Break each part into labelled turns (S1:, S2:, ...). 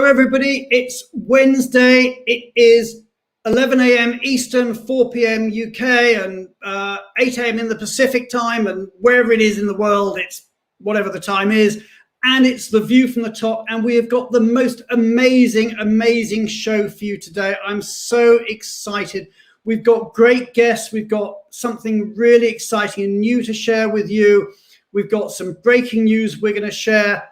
S1: Hello, everybody. It's Wednesday. It is 11 a.m. Eastern, 4 p.m. UK, and 8 a.m. in the Pacific time, and wherever it is in the world, it's whatever the time is. And it's The View from the Top, and we have got the most amazing show for you today. I'm so excited. We've got great guests. We've got something really exciting and new to share with you. We've got some breaking news we're going to share.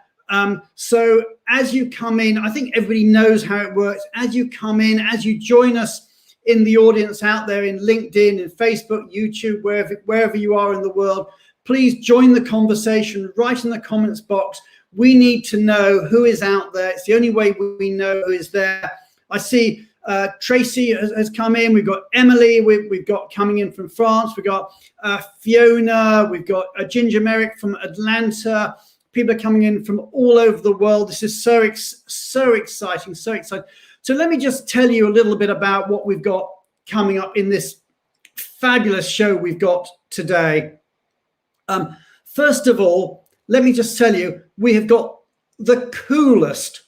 S1: So as you come in, I think everybody knows how it works. As you come in, as you join us in the audience out there in LinkedIn and Facebook, YouTube, wherever you are in the world, please join the conversation, write in the comments box. We need to know who is out there. It's the only way we know who is there. I see Tracy has come in. We've got Emily. We've got coming in from France. We've got Fiona. We've got Ginger Merrick from Atlanta. People are coming in from all over the world. This is so exciting, so exciting. So let me just tell you a little bit about what we've got coming up in this fabulous show we've got today. First of all, let me just tell you, we have got the coolest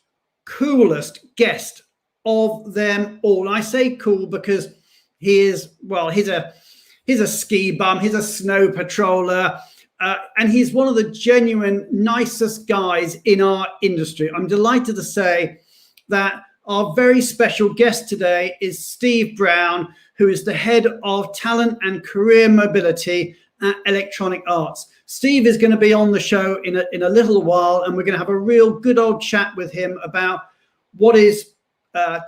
S1: guest of them all. I say cool because he's a ski bum, he's a snow patroller, and he's one of the genuine nicest guys in our industry. I'm delighted to say that our very special guest today is Steve Brown, who is the head of talent and career mobility at Electronic Arts. Steve is going to be on the show in a little while, and we're going to have a real good old chat with him about what is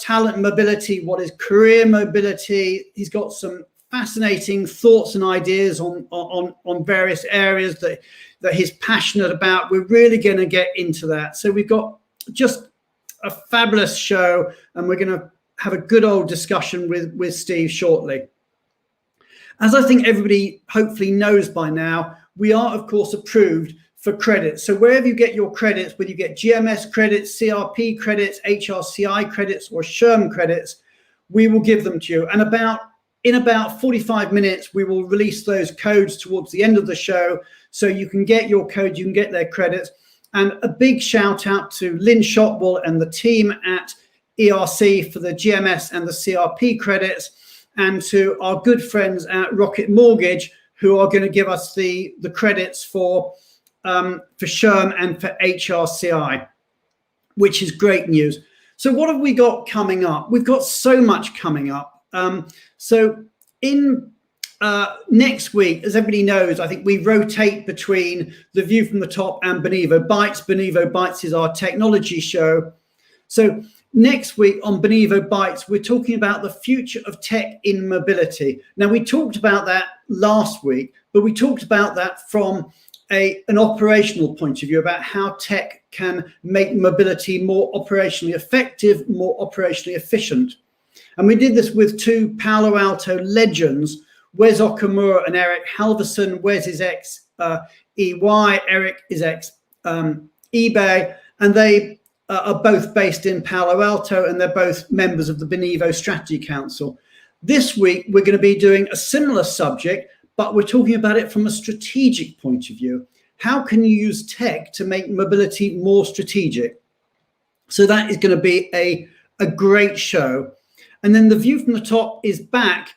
S1: talent mobility, what is career mobility. He's got some fascinating thoughts and ideas on various areas that he's passionate about. We're really going to get into that. So we've got just a fabulous show, and we're going to have a good old discussion with Steve shortly. As I think everybody hopefully knows by now, we are, of course, approved for credits. So wherever you get your credits, whether you get GMS credits, CRP credits, HRCI credits, or SHRM credits, we will give them to you. And in about 45 minutes, we will release those codes towards the end of the show, so you can get your code, you can get their credits. And a big shout out to Lynn Shotwell and the team at ERC for the GMS and the CRP credits, and to our good friends at Rocket Mortgage, who are going to give us the credits for SHRM and for HRCI, which is great news. So what have we got coming up? We've got so much coming up. So in next week, as everybody knows, I think we rotate between The View from the Top and Benevo Bites. Benevo Bites is our technology show. So next week on Benevo Bites, we're talking about the future of tech in mobility. Now, we talked about that last week, but we talked about that from an operational point of view, about how tech can make mobility more operationally effective, more operationally efficient. And we did this with two Palo Alto legends, Wes Okamura and Eric Halverson. Wes is ex-EY, Eric is ex-eBay, and they are both based in Palo Alto, and they're both members of the Benevo Strategy Council. This week, we're going to be doing a similar subject, but we're talking about it from a strategic point of view. How can you use tech to make mobility more strategic? So that is going to be a great show. And then The View from the Top is back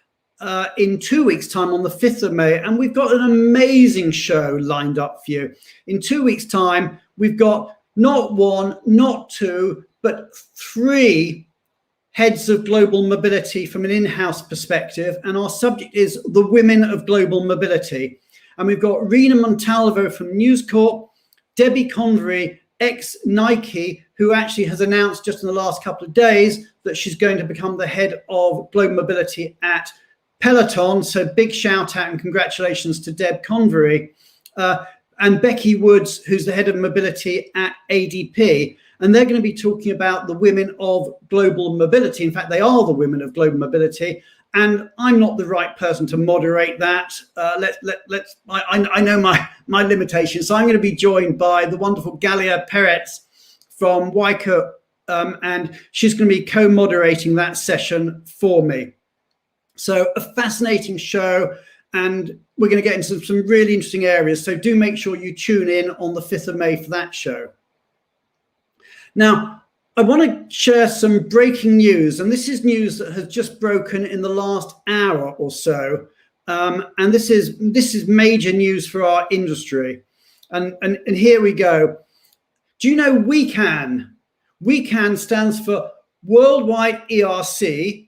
S1: in 2 weeks' time on the 5th of May. And we've got an amazing show lined up for you. In 2 weeks' time, we've got not one, not two, but three heads of global mobility from an in-house perspective. And our subject is the women of global mobility. And we've got Rena Montalvo from News Corp, Debbie Convery, ex-Nike, who actually has announced just in the last couple of days that she's going to become the head of global mobility at Peloton. So big shout out and congratulations to Deb Convery. And Becky Woods, who's the head of mobility at ADP. And they're going to be talking about the women of global mobility. In fact, they are the women of global mobility. And I'm not the right person to moderate that. I know my limitations. So I'm going to be joined by the wonderful Galia Peretz from Wyco, and she's going to be co-moderating that session for me. So a fascinating show, and we're going to get into some really interesting areas. So do make sure you tune in on the 5th of May for that show. Now, I want to share some breaking news, and this is news that has just broken in the last hour or so. And this is major news for our industry. And here we go. Do you know WeCan? WeCan stands for Worldwide ERC,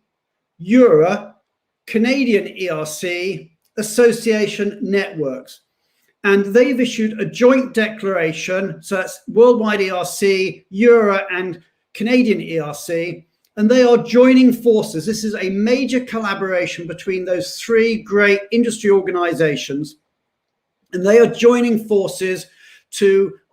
S1: Euro, Canadian ERC, Association Networks. And they've issued a joint declaration. So that's Worldwide ERC, Euro, and Canadian ERC. And they are joining forces. This is a major collaboration between those three great industry organizations. And they are joining forces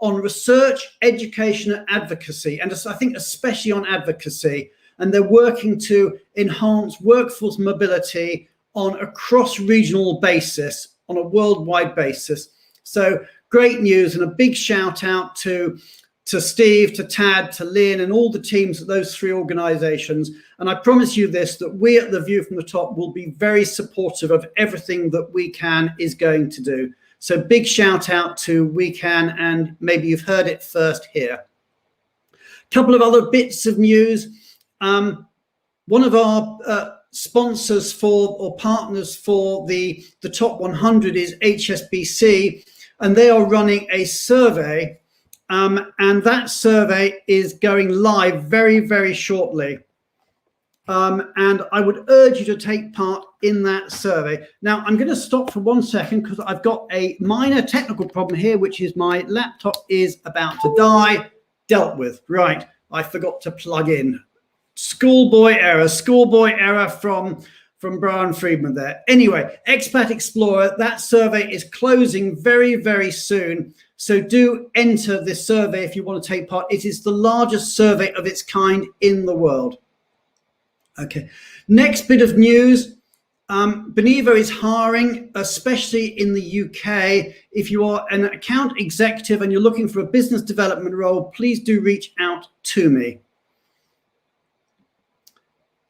S1: on research, education, and advocacy. And I think especially on advocacy. And they're working to enhance workforce mobility on a cross-regional basis, on a worldwide basis. So great news, and a big shout out to Steve, to Tad, to Lynn, and all the teams at those three organizations. And I promise you this, that we at The View from the Top will be very supportive of everything that WeCan is going to do. So big shout out to WeCan, and maybe you've heard it first here. A couple of other bits of news. One of our sponsors or partners for the Top 100 is HSBC, and they are running a survey. And that survey is going live very, very shortly. And I would urge you to take part in that survey. Now, I'm going to stop for 1 second because I've got a minor technical problem here, which is my laptop is about to die. Dealt with. Right. I forgot to plug in. Schoolboy error from Brian Friedman there. Anyway, Expat Explorer, that survey is closing very, very soon. So do enter this survey if you want to take part. It is the largest survey of its kind in the world. Okay, next bit of news. Benevo is hiring, especially in the UK. If you are an account executive and you're looking for a business development role, please do reach out to me.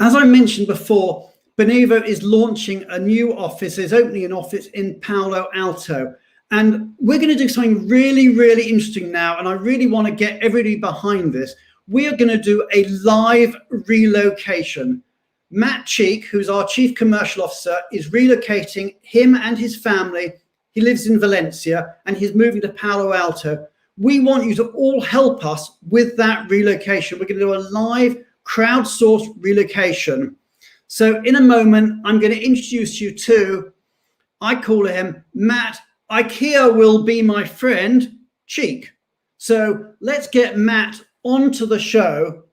S1: As I mentioned before, Benevo is launching a new office, is opening an office in Palo Alto. And we're going to do something really, really interesting now. And I really want to get everybody behind this. We are going to do a live relocation. Matt Cheek, who's our Chief Commercial Officer, is relocating, him and his family. He lives in Valencia and he's moving to Palo Alto. We want you to all help us with that relocation. We're going to do a live crowdsourced relocation. So in a moment, I'm going to introduce you to, I call him Matt, IKEA will be my friend, Cheek. So let's get Matt onto the show.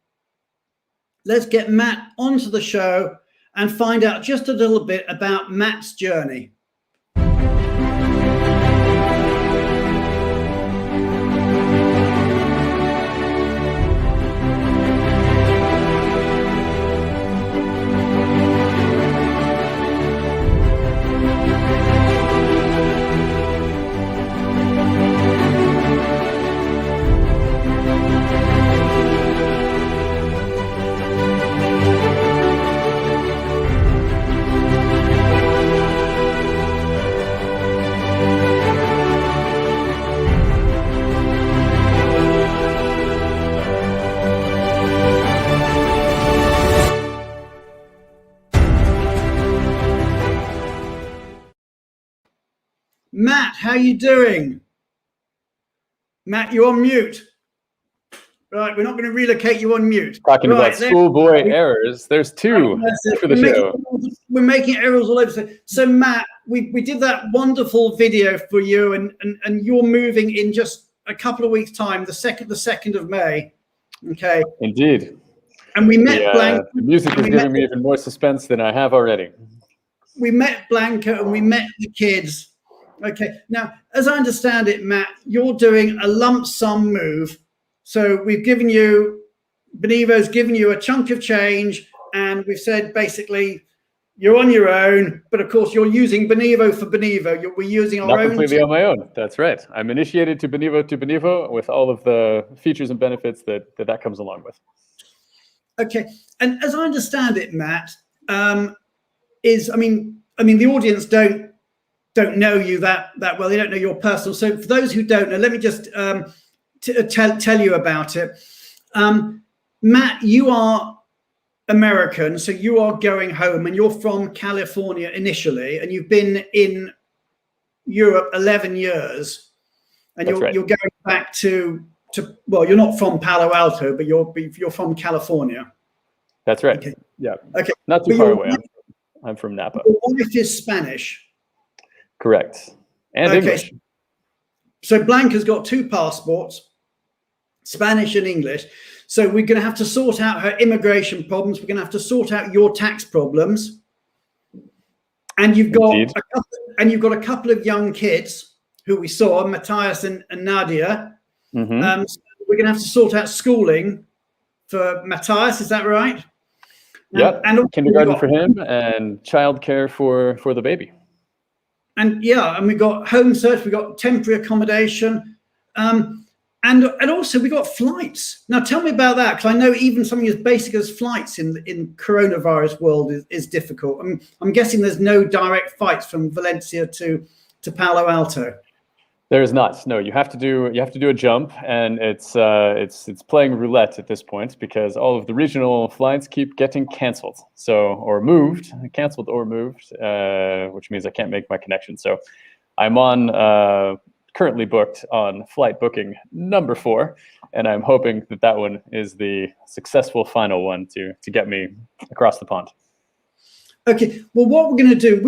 S1: Let's get Matt onto the show and find out just a little bit about Matt's journey. Matt, how you doing? Matt, you're on mute. Right, we're not going to relocate you on mute.
S2: Talking about schoolboy errors, there's two for the show.
S1: We're making errors all over. So Matt, we did that wonderful video for you, and you're moving in just a couple of weeks' time, the 2nd of May. Okay.
S2: Indeed.
S1: And we met Blanca.
S2: The music is giving me even more suspense than I have already.
S1: We met Blanca and we met the kids. Okay. Now, as I understand it, Matt, you're doing a lump sum move. So we've given you, Benevo's given you a chunk of change, and we've said basically you're on your own, but of course you're using Benevo for Benevo. We're using our own.
S2: Not completely on my own. That's right. I'm initiated to Benevo with all of the features and benefits that comes along with.
S1: Okay. And as I understand it, Matt, I mean, the audience don't know you that well. They don't know your personal. So for those who don't know, let me just tell you about it. Matt, you are American, so you are going home, and you're from California initially, and you've been in Europe 11 years, and you're going back to well, you're not from Palo Alto, but you're from California.
S2: That's right.
S1: Okay.
S2: Yeah.
S1: Okay.
S2: Not too far away. I'm from Napa.
S1: Your wife is Spanish.
S2: Correct. And English.
S1: So Blanca's got 2 passports, Spanish and English. So we're going to have to sort out her immigration problems. We're going to have to sort out your tax problems. And you've got a couple of young kids who we saw, Matthias and Nadia.
S2: Mm-hmm.
S1: So we're going to have to sort out schooling for Matthias. Is that right?
S2: Yep. And kindergarten for him and childcare for the baby.
S1: And we've got home search, we've got temporary accommodation, and also we've got flights. Now, tell me about that, because I know even something as basic as flights in coronavirus world is difficult. I'm guessing there's no direct flights from Valencia to Palo Alto.
S2: There is not. No, you have to do a jump, and it's playing roulette at this point, because all of the regional flights keep getting canceled, canceled or moved, which means I can't make my connection. So I'm on currently booked on flight booking number 4, and I'm hoping that one is the successful final one to get me across the pond. Okay.
S1: Well, what we're going to do,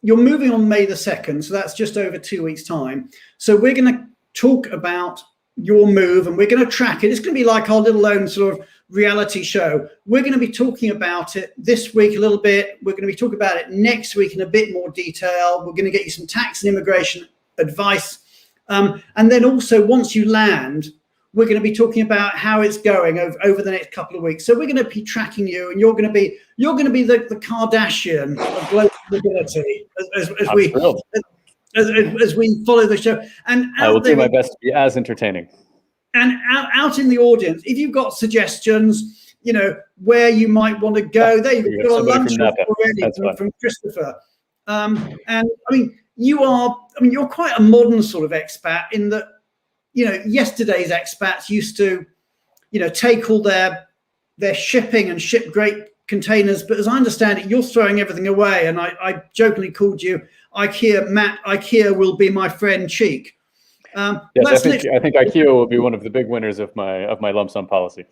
S1: you're moving on May the 2nd, so that's just over 2 weeks' time. So we're going to talk about your move, and we're going to track it. It's going to be like our little own sort of reality show. We're going to be talking about it this week a little bit. We're going to be talking about it next week in a bit more detail. We're going to get you some tax and immigration advice. And then also, once you land, we're going to be talking about how it's going over the next couple of weeks. So we're going to be tracking you, and you're going to be the Kardashian of global mobility as we follow the show. And
S2: I will do my best to be as entertaining.
S1: And out in the audience, if you've got suggestions, where you might want to go, there you've got a lunch already from Christopher. And I mean, you're quite a modern sort of expat in that. Yesterday's expats used to, take all their shipping and ship great containers. But as I understand it, you're throwing everything away. And I jokingly called you IKEA. Matt, IKEA will be my friend Cheek.
S2: Yes, I think IKEA will be one of the big winners of my lump sum policy.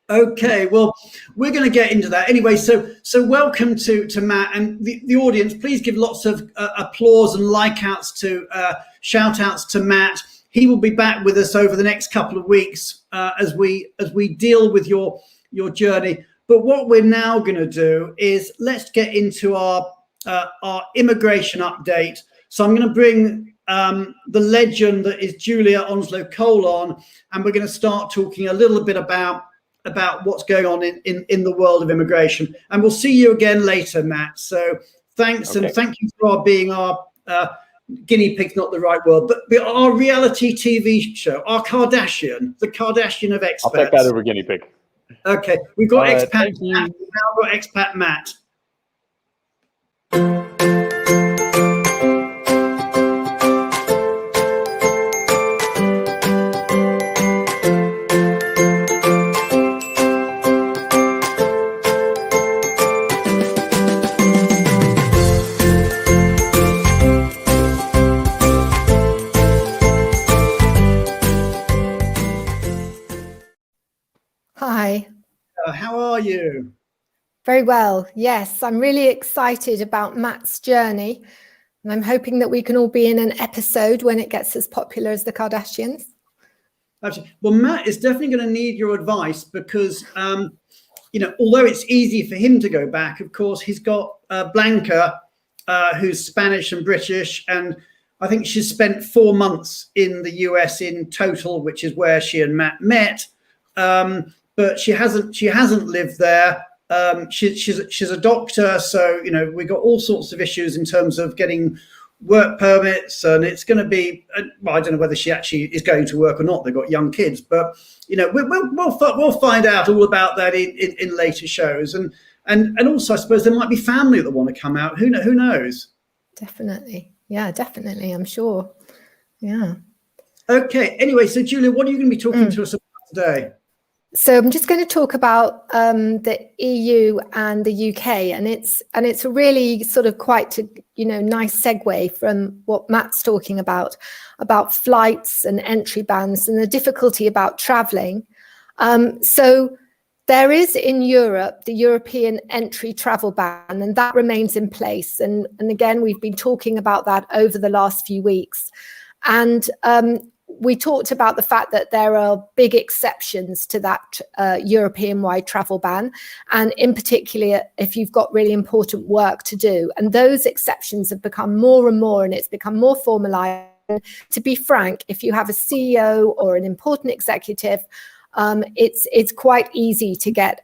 S1: Okay, well, we're going to get into that anyway. So welcome to Matt, and the audience. Please give lots of applause and shout outs to Matt. He will be back with us over the next couple of weeks as we deal with your journey. But what we're now going to do is let's get into our immigration update. So I'm going to bring the legend that is Julia Onslow-Cole on, and we're going to start talking a little bit about what's going on in the world of immigration. And we'll see you again later, Matt. So thanks, and thank you for being our guinea pig's not the right word, but our reality TV show, our Kardashian, the Kardashian of expats.
S2: I'll take that over guinea pig.
S1: Okay, we've got expat Matt, we've now got expat Matt.
S3: Hi.
S1: How are you?
S3: Very well. Yes, I'm really excited about Matt's journey, and I'm hoping that we can all be in an episode when it gets as popular as the Kardashians.
S1: Absolutely. Well, Matt is definitely going to need your advice because, although it's easy for him to go back, of course, he's got Blanca, who's Spanish and British, and I think she's spent 4 months in the US in total, which is where she and Matt met. But she hasn't lived there. She's a doctor, so we got all sorts of issues in terms of getting work permits, and it's going to be. I don't know whether she actually is going to work or not. They've got young kids, but we'll find out all about that in later shows, and also I suppose there might be family that want to come out. Who knows?
S3: Definitely, yeah, definitely. I'm sure. Yeah.
S1: Okay. Anyway, so Julia, what are you going to be talking to us about today?
S3: So I'm just going to talk about the EU and the UK, and it's a really sort of quite a nice segue from what Matt's talking about flights and entry bans and the difficulty about travelling. So there is in Europe the European entry travel ban, and that remains in place. And again, we've been talking about that over the last few weeks, and we talked about the fact that there are big exceptions to that European-wide travel ban, and in particular, if you've got really important work to do. And those exceptions have become more and more, and it's become more formalized. To be frank, if you have a CEO or an important executive, it's quite easy to get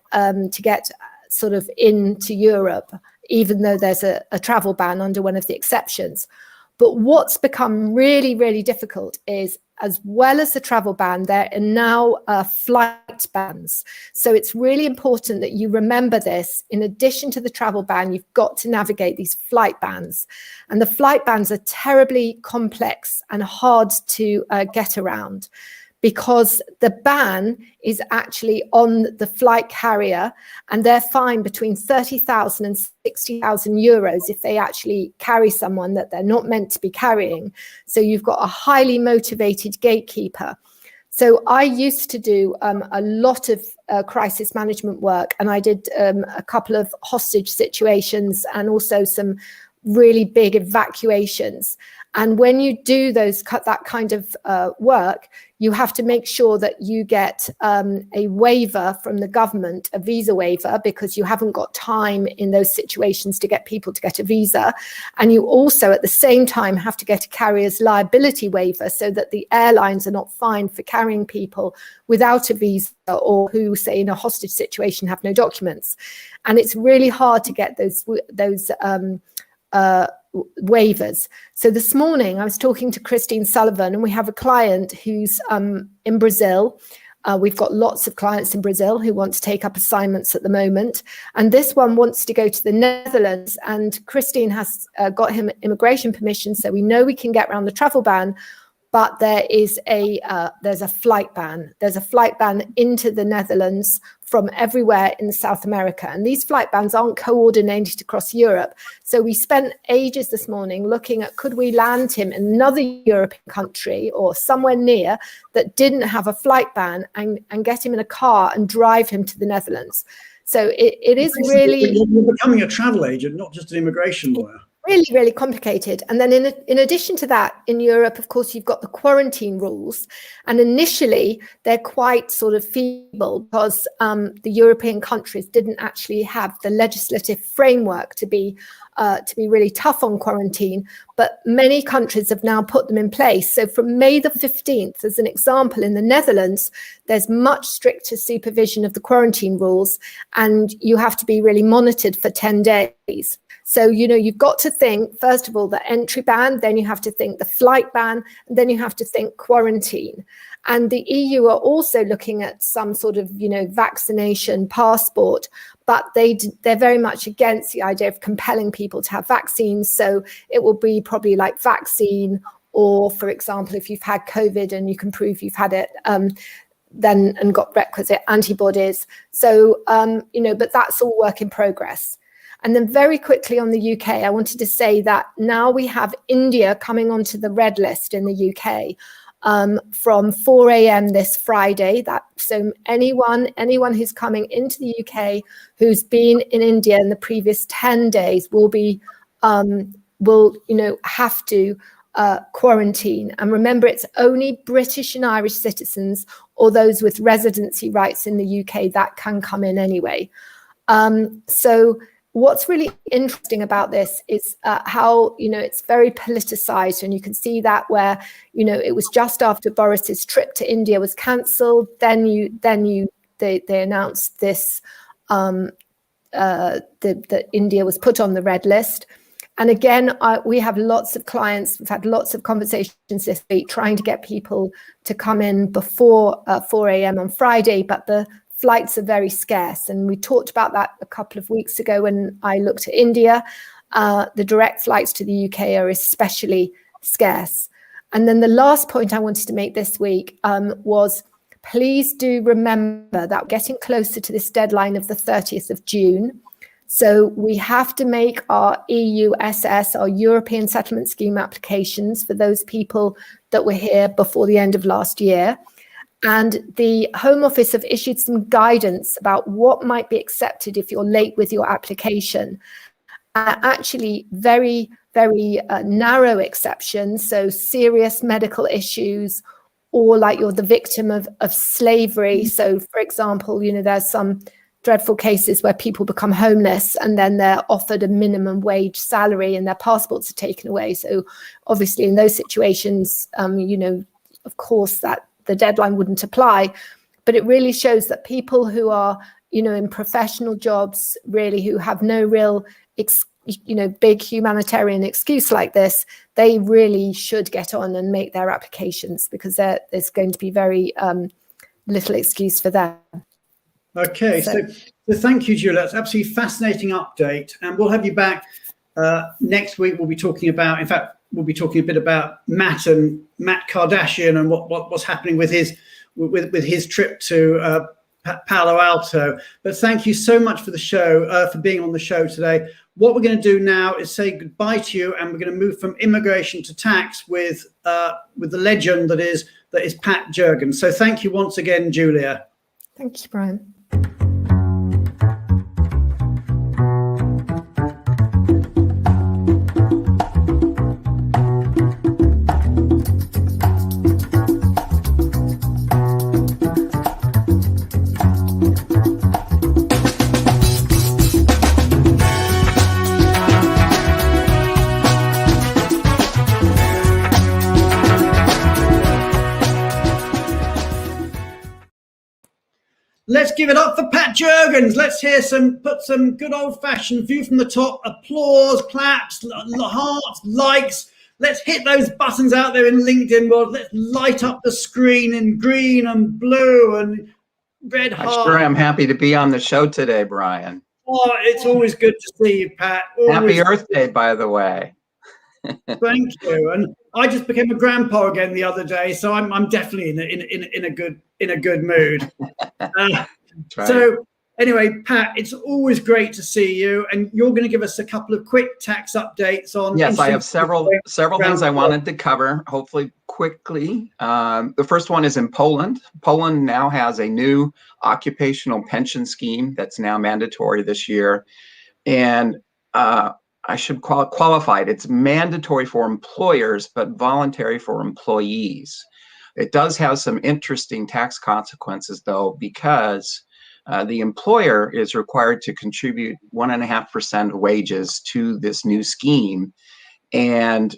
S3: sort of into Europe, even though there's a travel ban under one of the exceptions. But what's become really, really difficult is, as well as the travel ban, there are now flight bans. So it's really important that you remember this. In addition to the travel ban, you've got to navigate these flight bans. And the flight bans are terribly complex and hard to get around, because the ban is actually on the flight carrier, and they're fined between 30,000 and 60,000 euros if they actually carry someone that they're not meant to be carrying. So you've got a highly motivated gatekeeper. So I used to do a lot of crisis management work, and I did a couple of hostage situations and also some really big evacuations. And when you do that kind of work, you have to make sure that you get a waiver from the government, a visa waiver, because you haven't got time in those situations to get people to get a visa. And you also, at the same time, have to get a carrier's liability waiver so that the airlines are not fined for carrying people without a visa, or who, say, in a hostage situation have no documents. And it's really hard to get those waivers. So this morning I was talking to Christine Sullivan, and we have a client who's in Brazil. We've got lots of clients in Brazil who want to take up assignments at the moment. And this one wants to go to the Netherlands, and Christine has got him immigration permission. So we know we can get around the travel ban, but there's a flight ban. There's a flight ban into the Netherlands from everywhere in South America. And these flight bans aren't coordinated across Europe. So we spent ages this morning looking at, could we land him in another European country or somewhere near that didn't have a flight ban, and get him in a car and drive him to the Netherlands. So it is really...
S1: You're becoming a travel agent, not just an immigration lawyer.
S3: Really, really complicated. And then in addition to that, in Europe, of course, you've got the quarantine rules. And initially, they're quite sort of feeble because the European countries didn't actually have the legislative framework to be really tough on quarantine. But many countries have now put them in place. So from May the 15th, as an example, in the Netherlands, there's much stricter supervision of the quarantine rules, and you have to be really monitored for 10 days. So, you've got to think, first of all, the entry ban, then you have to think the flight ban, and then you have to think quarantine. And the EU are also looking at some sort of, vaccination passport, but they're very much against the idea of compelling people to have vaccines. So it will be probably like vaccine, or, for example, if you've had COVID and you can prove you've had it, then and got requisite antibodies. So, but that's all work in progress. And then very quickly on the UK, I wanted to say that now we have India coming onto the red list in the UK from 4 a.m. this Friday. So anyone who's coming into the UK who's been in India in the previous 10 days will have to quarantine. And remember, it's only British and Irish citizens or those with residency rights in the UK that can come in anyway. So what's really interesting about this is how, it's very politicized, and you can see that where, it was just after Boris's trip to India was cancelled, then they announced this, that India was put on the red list. And again, we have lots of clients, we've had lots of conversations this week trying to get people to come in before 4 a.m. on Friday, but the flights are very scarce. And we talked about that a couple of weeks ago when I looked at India. The direct flights to the UK are especially scarce. And then the last point I wanted to make this week was please do remember that we're getting closer to this deadline of the 30th of June. So we have to make our EUSS, our European Settlement Scheme applications for those people that were here before the end of last year. And the Home Office have issued some guidance about what might be accepted if you're late with your application. Actually, very, very narrow exceptions. So serious medical issues, or like you're the victim of slavery. So, for example, there's some dreadful cases where people become homeless and then they're offered a minimum wage salary and their passports are taken away. So obviously in those situations, of course, that the deadline wouldn't apply. But it really shows that people who are, in professional jobs, really who have no real big humanitarian excuse like this, they really should get on and make their applications, because there's going to be very little excuse for them.
S1: Okay, so thank you, Julia. That's absolutely fascinating update, and we'll have you back next week. We'll be talking about, in fact, we'll be talking a bit about Matt Kardashian and what's happening with his trip to Palo Alto. But thank you so much for the show, for being on the show today. What we're going to do now is say goodbye to you, and we're going to move from immigration to tax with the legend that is Pat Jurgen. So thank you once again, Julia.
S3: Thank you, Brian.
S1: Let's give it up for Pat Jurgens. Let's put some good old-fashioned view from the top, applause, claps, hearts, likes. Let's hit those buttons out there in LinkedIn world. Let's light up the screen in green and blue and red heart.
S4: I sure am happy to be on the show today, Brian.
S1: Oh, it's always good to see you, Pat.
S4: Happy Earth Day, by the way.
S1: Thank you. And I just became a grandpa again the other day, so I'm definitely in a good mood.
S4: Right.
S1: So anyway, Pat, it's always great to see you, and you're going to give us a couple of quick tax updates on.
S4: Yes, I have several things I wanted to cover, hopefully quickly. The first one is in Poland. Poland now has a new occupational pension scheme that's now mandatory this year, and I should qualify it. It's mandatory for employers, but voluntary for employees. It does have some interesting tax consequences, though, because the employer is required to contribute 1.5% of wages to this new scheme, and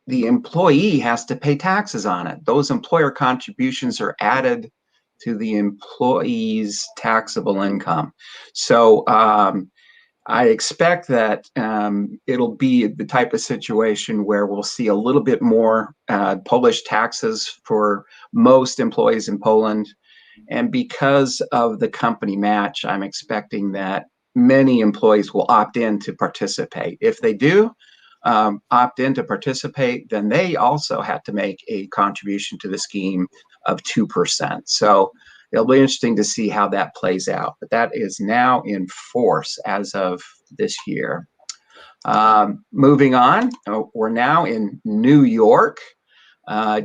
S4: the employee has to pay taxes on it. Those employer contributions are added to the employee's taxable income. So I expect that it'll be the type of situation where we'll see a little bit more Polish taxes for most employees in Poland. And because of the company match, I'm expecting that many employees will opt in to participate. If they do opt in to participate, then they also have to make a contribution to the scheme of 2%. So it'll be interesting to see how that plays out, but that is now in force as of this year. Moving on, we're now in New York.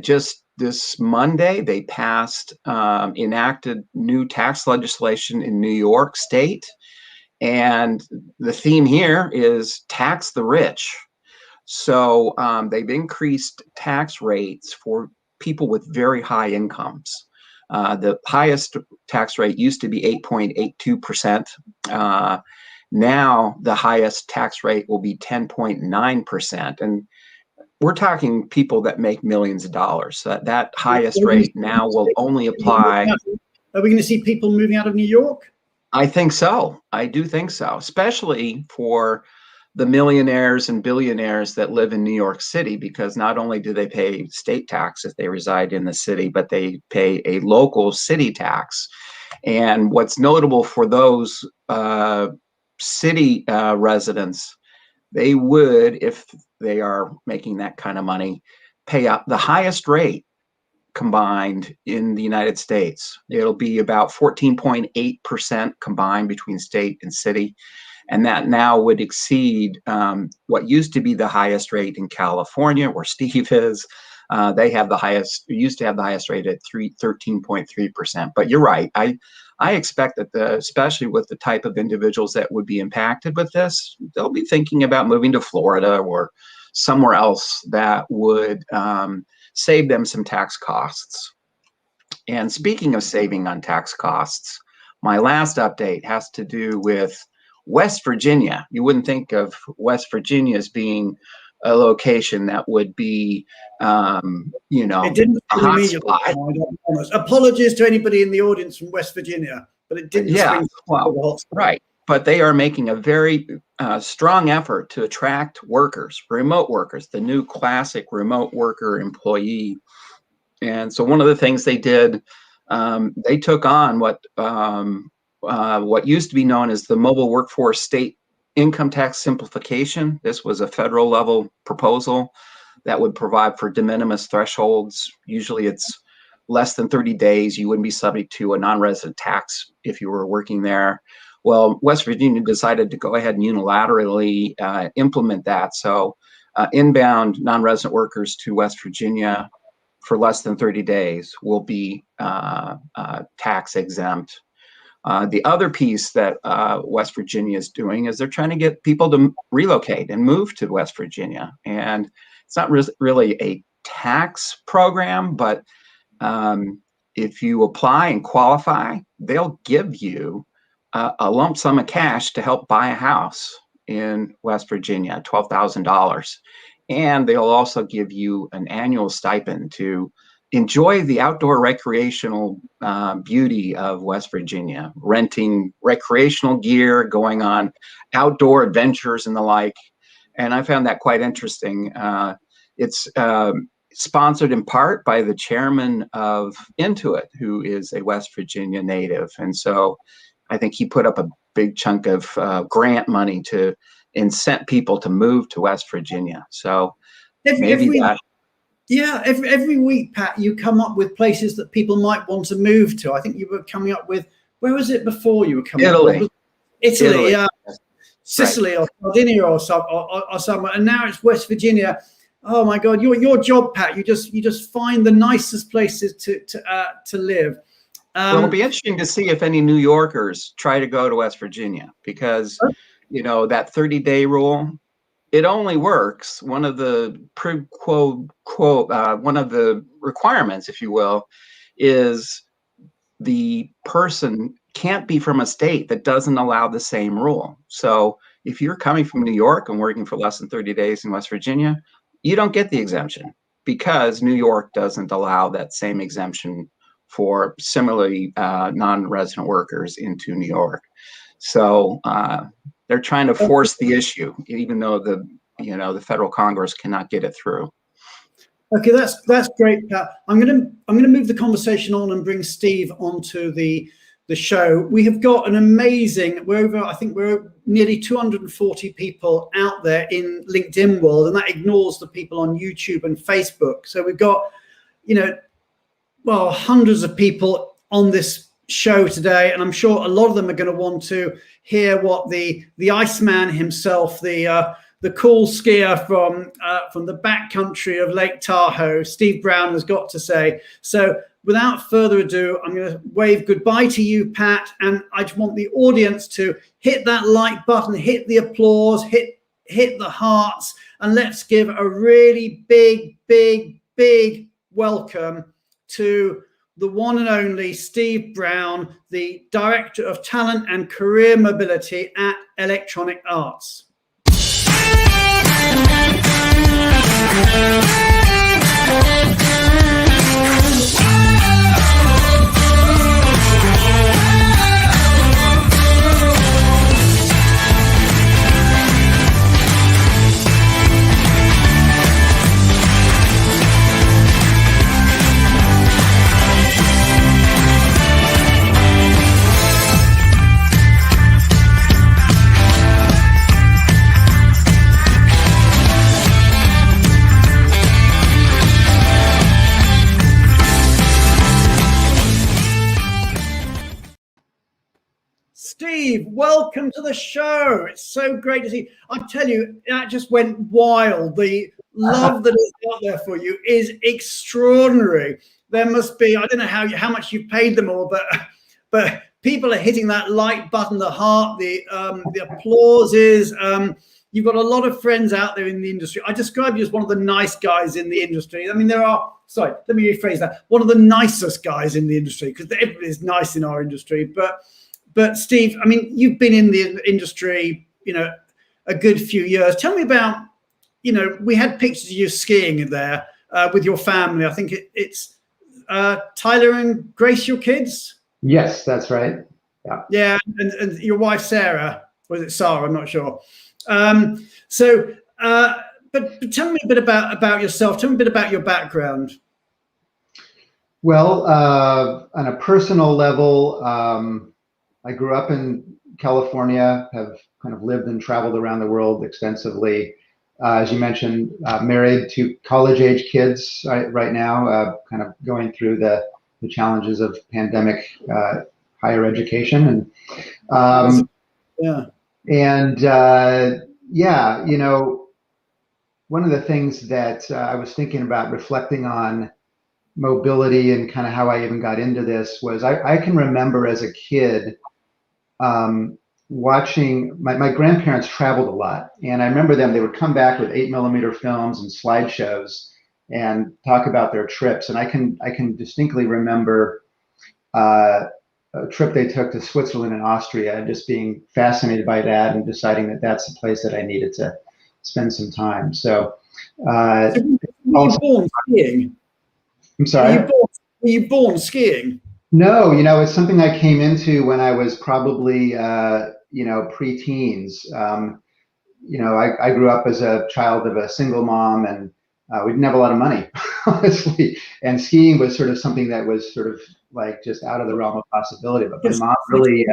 S4: Just this Monday, they enacted new tax legislation in New York State, and the theme here is tax the rich. So they've increased tax rates for people with very high incomes. The highest tax rate used to be 8.82%. Now the highest tax rate will be 10.9%. And we're talking people that make millions of dollars. So that highest rate now will only apply.
S1: Are we going to see people moving out of New York?
S4: I think so. I do think so, especially for the millionaires and billionaires that live in New York City, because not only do they pay state tax if they reside in the city, but they pay a local city tax. And what's notable for those city residents, they would, if they are making that kind of money, pay up the highest rate combined in the United States. It'll be about 14.8% combined between state and city. And that now would exceed what used to be the highest rate in California, where Steve is. They have the highest, used to have the highest rate at 13.3%. But you're right. I expect that, especially with the type of individuals that would be impacted with this, they'll be thinking about moving to Florida or somewhere else that would save them some tax costs. And speaking of saving on tax costs, my last update has to do with West Virginia. You wouldn't think of West Virginia as being a location that would be,
S1: it didn't
S4: a hotspot.
S1: Apologies to anybody in the audience from West Virginia, but it didn't.
S4: Yeah, well, right. But they are making a very strong effort to attract workers, remote workers, the new classic remote worker employee. And so one of the things they did, they took on what used to be known as the Mobile Workforce State Income Tax Simplification. This was a federal level proposal that would provide for de minimis thresholds. Usually it's less than 30 days. You wouldn't be subject to a non-resident tax if you were working there. Well, West Virginia decided to go ahead and unilaterally implement that. So inbound non-resident workers to West Virginia for less than 30 days will be tax exempt. The other piece that West Virginia is doing is they're trying to get people to relocate and move to West Virginia. And it's not really a tax program, but if you apply and qualify, they'll give you a lump sum of cash to help buy a house in West Virginia, $12,000. And they'll also give you an annual stipend to enjoy the outdoor recreational beauty of West Virginia, renting recreational gear, going on outdoor adventures and the like. And I found that quite interesting. It's sponsored in part by the chairman of Intuit, who is a West Virginia native. And so I think he put up a big chunk of grant money to incent people to move to West Virginia. So maybe that.
S1: Yeah, every week, Pat, you come up with places that people might want to move to. I think you were coming up with, where was it before you were coming
S4: Italy.
S1: up with? Italy,
S4: Italy.
S1: Sicily, right. Or Sardinia or somewhere. And now it's West Virginia. Oh my God, your job, Pat, you just find the nicest places to live.
S4: Well, it'll be interesting to see if any New Yorkers try to go to West Virginia, because, that 30-day rule, it only works. One of the one of the requirements, if you will, is the person can't be from a state that doesn't allow the same rule. So if you're coming from New York and working for less than 30 days in West Virginia, you don't get the exemption because New York doesn't allow that same exemption for similarly non-resident workers into New York. So they're trying to force the issue, even though the federal Congress cannot get it through.
S1: Okay, that's great, Pat. I'm gonna move the conversation on and bring Steve onto the show. We have got an amazing. I think we're nearly 240 people out there in LinkedIn world, and that ignores the people on YouTube and Facebook. So we've got, hundreds of people on this show today, and I'm sure a lot of them are going to want to hear what the Iceman himself, the cool skier from the backcountry of Lake Tahoe, Steve Brown, has got to say. So without further ado, I'm going to wave goodbye to you, Pat, and I just want the audience to hit that like button, hit the applause, hit the hearts, and let's give a really big welcome to the one and only Steve Brown, the Director of Talent and Career Mobility at Electronic Arts. Steve, welcome to the show. It's so great to see. I tell you, that just went wild. The love that is out there for you is extraordinary. There must be, I don't know how much you've paid them all, but people are hitting that like button, the heart, the applauses. You've got a lot of friends out there in the industry. I describe you as one of the nice guys in the industry. I mean, sorry, let me rephrase that. One of the nicest guys in the industry, because everybody's nice in our industry. But Steve, I mean, you've been in the industry, a good few years. Tell me about, we had pictures of you skiing there with your family. I think it's Tyler and Grace, your kids?
S5: Yes, that's right. Yeah.
S1: Yeah, and your wife, Sarah, or is it Sarah? I'm not sure. But tell me a bit about yourself. Tell me a bit about your background.
S5: Well, on a personal level, I grew up in California, have kind of lived and traveled around the world extensively. As you mentioned, married to college-age kids right now, kind of going through the challenges of pandemic higher education. And one of the things that I was thinking about reflecting on mobility and kind of how I even got into this was I can remember as a kid watching my grandparents traveled a lot, and I remember they would come back with 8mm films and slideshows and talk about their trips. And I can distinctly remember a trip they took to Switzerland and Austria, and just being fascinated by that and deciding that that's the place that I needed to spend some time. So,
S1: were you born skiing?
S5: I'm sorry?
S1: Were you born skiing?
S5: No, it's something I came into when I was probably, pre-teens. I grew up as a child of a single mom, and we didn't have a lot of money, honestly. And skiing was sort of something that was sort of like just out of the realm of possibility. But my mom really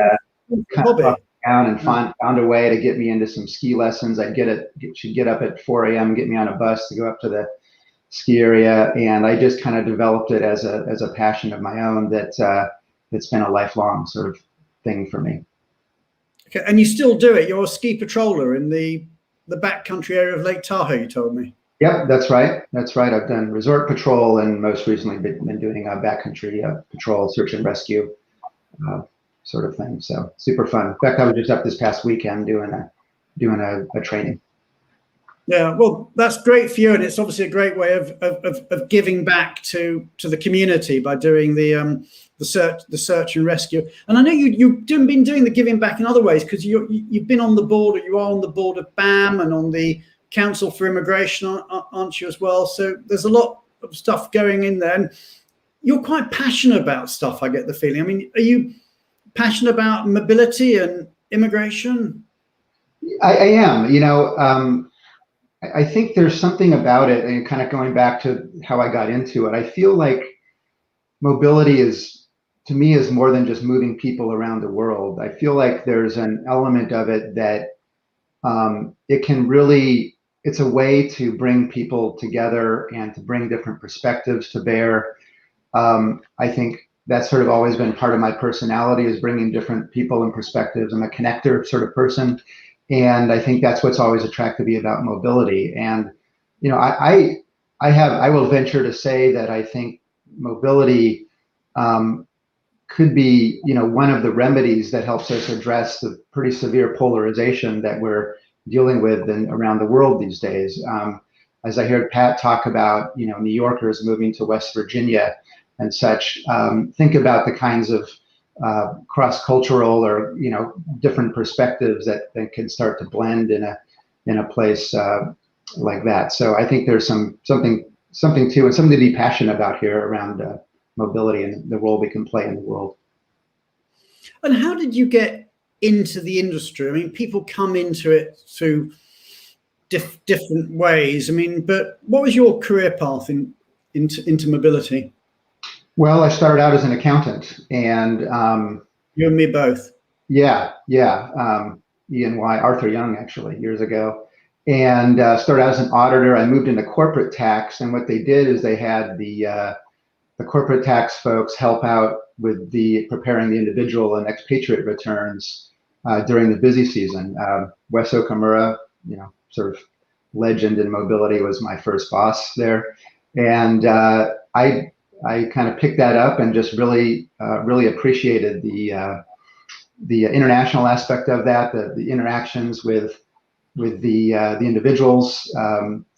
S5: kind of brought me down and found a way to get me into some ski lessons. She'd get up at 4 a.m., get me on a bus to go up to the ski area, and I just kind of developed it as a passion of my own that's been a lifelong sort of thing for me.
S1: Okay, and you still do it. You're a ski patroller in the backcountry area of Lake Tahoe, you told me.
S5: Yep, that's right. That's right. I've done resort patrol, and most recently been doing a backcountry patrol, search and rescue sort of thing. So super fun. In fact, I was just up this past weekend doing a training.
S1: Yeah, well, that's great for you, and it's obviously a great way of giving back to the community by doing the search and rescue. And I know you've been doing the giving back in other ways, because you've been on the board, or you are on the board of BAM and on the Council for Immigration, aren't you, as well? So there's a lot of stuff going in there, and you're quite passionate about stuff, I get the feeling. I mean, are you passionate about mobility and immigration?
S5: I am. I think there's something about it, and kind of going back to how I got into it, I feel like mobility to me is more than just moving people around the world. I feel like there's an element of it that it's a way to bring people together and to bring different perspectives to bear. I think that's sort of always been part of my personality, is bringing different people and perspectives. I'm a connector sort of person. And I think that's what's always attracted me about mobility. And, I will venture to say that I think mobility could be, one of the remedies that helps us address the pretty severe polarization that we're dealing with around the world these days. As I heard Pat talk about, New Yorkers moving to West Virginia and such, think about the kinds of cross-cultural or different perspectives that can start to blend in a place like that. So I think there's something to, and something to be passionate about here around mobility and the role we can play in the world.
S1: And how did you get into the industry? I mean, people come into it through different ways. I mean, but what was your career path into mobility?
S5: Well, I started out as an accountant, and
S1: you and me both.
S5: Yeah. E&Y, Arthur Young, actually, years ago, and started out as an auditor. I moved into corporate tax, and what they did is they had the corporate tax folks help out with preparing the individual and expatriate returns, during the busy season. Wes Okamura, sort of legend in mobility, was my first boss there, and I kind of picked that up and just really appreciated the international aspect of that, the interactions with the individuals,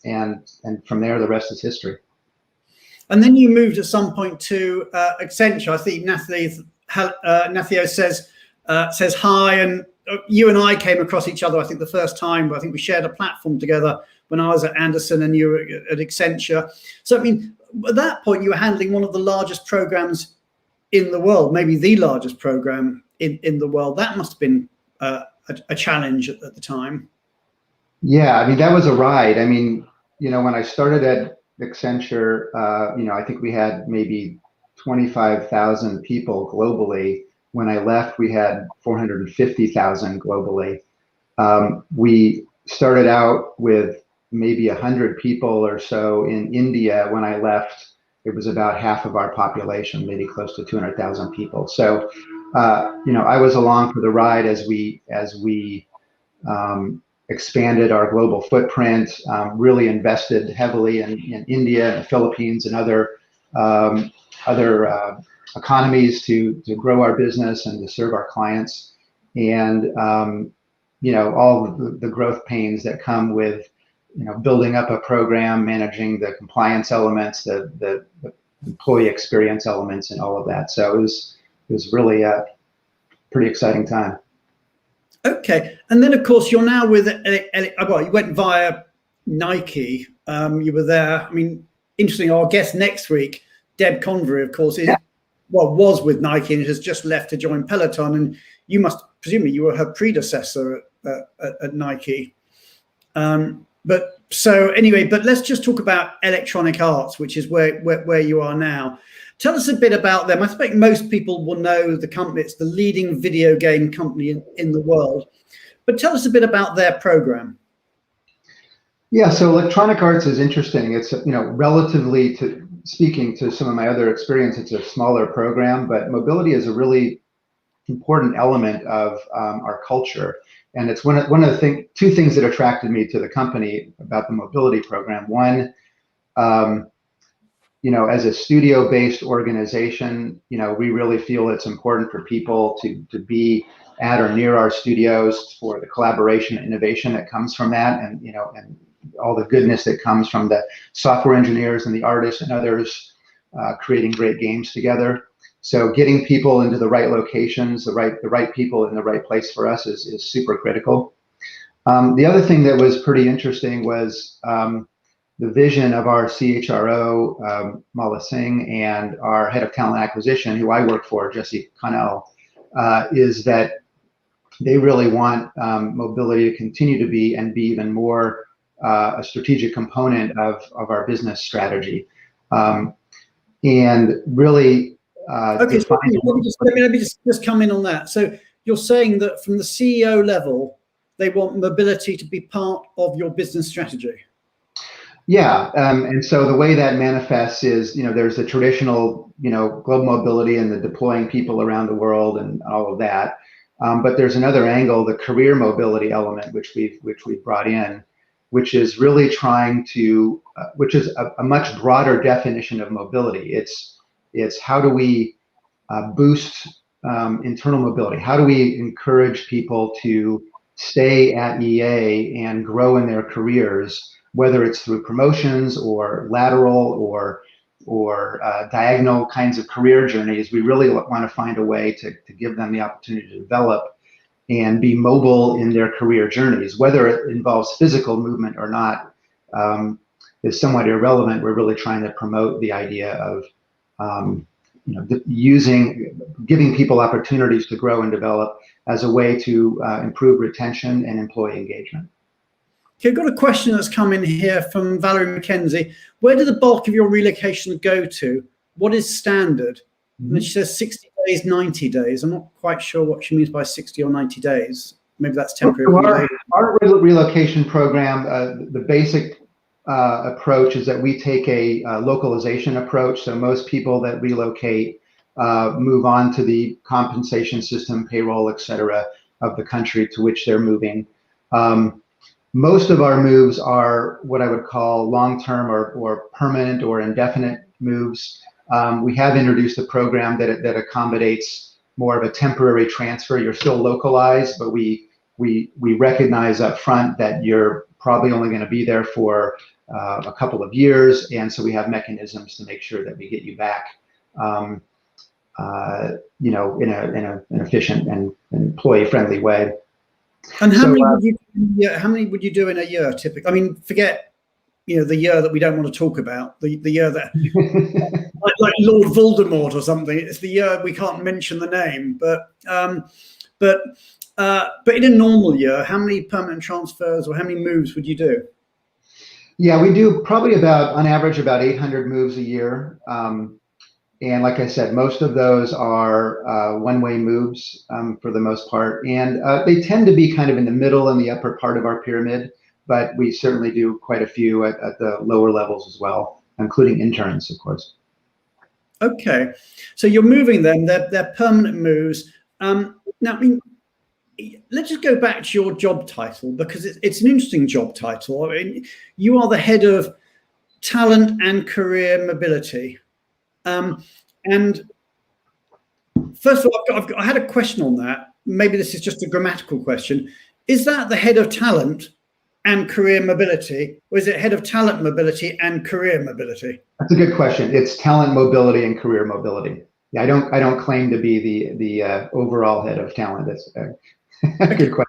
S5: and from there the rest is history.
S1: And then you moved at some point to Accenture. I think Nathio says hi, and you and I came across each other, I think, the first time, but I think we shared a platform together when I was at Anderson and you were at Accenture. So, I mean, at that point, you were handling one of the largest programs in the world, maybe the largest program in the world. That must have been a challenge at the time.
S5: Yeah, I mean, that was a ride. I mean, when I started at Accenture, I think we had maybe 25,000 people globally. When I left, we had 450,000 globally. We started out with maybe 100 people or so in India. When I left, it was about half of our population, maybe close to 200,000 people. So, I was along for the ride as we expanded our global footprint, really invested heavily in India and the Philippines and other economies to grow our business and to serve our clients, and all the growth pains that come with building up a program, managing the compliance elements, the employee experience elements, and all of that. So it was really a pretty exciting time.
S1: Okay, and then of course you're now with well, you went via Nike. You were there. I mean, interesting. Our guest next week, Deb Convery, of course, was with Nike and has just left to join Peloton. And you must presumably you were her predecessor at Nike. But let's just talk about Electronic Arts, which is where you are now. Tell us a bit about them. I think most people will know the company. It's the leading video game company in the world. But tell us a bit about their program.
S5: Yeah, so Electronic Arts is interesting. It's, relatively speaking to some of my other experience, it's a smaller program, but mobility is a really important element of our culture. And it's one of the two things that attracted me to the company about the mobility program. One, as a studio-based organization, we really feel it's important for people to be at or near our studios for the collaboration and innovation that comes from that, and and all the goodness that comes from the software engineers and the artists and others creating great games together. So getting people into the right locations, the right people in the right place for us is super critical. The other thing that was pretty interesting was the vision of our CHRO, Mala Singh, and our head of talent acquisition, who I work for, Jesse Connell, is that they really want mobility to continue to be and be even more a strategic component of our business strategy. And really,
S1: okay, so let me just come in on that. So you're saying that from the CEO level, they want mobility to be part of your business strategy.
S5: Yeah, and so the way that manifests is, there's the traditional, global mobility and the deploying people around the world and all of that. But there's another angle, the career mobility element, which we've brought in, which is really trying to, which is a much broader definition of mobility. It's how do we boost internal mobility? How do we encourage people to stay at EA and grow in their careers, whether it's through promotions or lateral or diagonal kinds of career journeys? We really want to find a way to give them the opportunity to develop and be mobile in their career journeys. Whether it involves physical movement or not is somewhat irrelevant. We're really trying to promote the idea of giving people opportunities to grow and develop as a way to improve retention and employee engagement.
S1: Okay, I've got a question that's come in here from Valerie McKenzie. Where did the bulk of your relocation go to? What is standard? Mm-hmm. And she says 60 days, 90 days. I'm not quite sure what she means by 60 or 90 days. Maybe that's temporary.
S5: Our relocation program, the basic approach is that we take a localization approach. So most people that relocate move on to the compensation system, payroll, et cetera, of the country to which they're moving. Most of our moves are what I would call long-term or permanent or indefinite moves. We have introduced a program that accommodates more of a temporary transfer. You're still localized, but we recognize up front that you're probably only going to be there for a couple of years, and so we have mechanisms to make sure that we get you back, you know, in an efficient and employee-friendly way.
S1: And how many would you do in a year typically? I mean, forget, you know, the year that we don't want to talk about, the year that like Lord Voldemort or something. It's the year we can't mention the name, but in a normal year, how many permanent transfers or how many moves would you do?
S5: Yeah, we do probably on average, about 800 moves a year. And like I said, most of those are one-way moves for the most part. And they tend to be kind of in the middle and the upper part of our pyramid, but we certainly do quite a few at the lower levels as well, including interns, of course.
S1: Okay, so you're moving them, they're permanent moves. Now, I mean, let's just go back to your job title, because it's an interesting job title. I mean, you are the head of talent and career mobility. And first of all, I had a question on that. Maybe this is just a grammatical question. Is that the head of talent and career mobility, or is it head of talent mobility and career mobility?
S5: That's a good question. It's talent mobility and career mobility. Yeah, I don't claim to be the overall head of talent. That's a good question.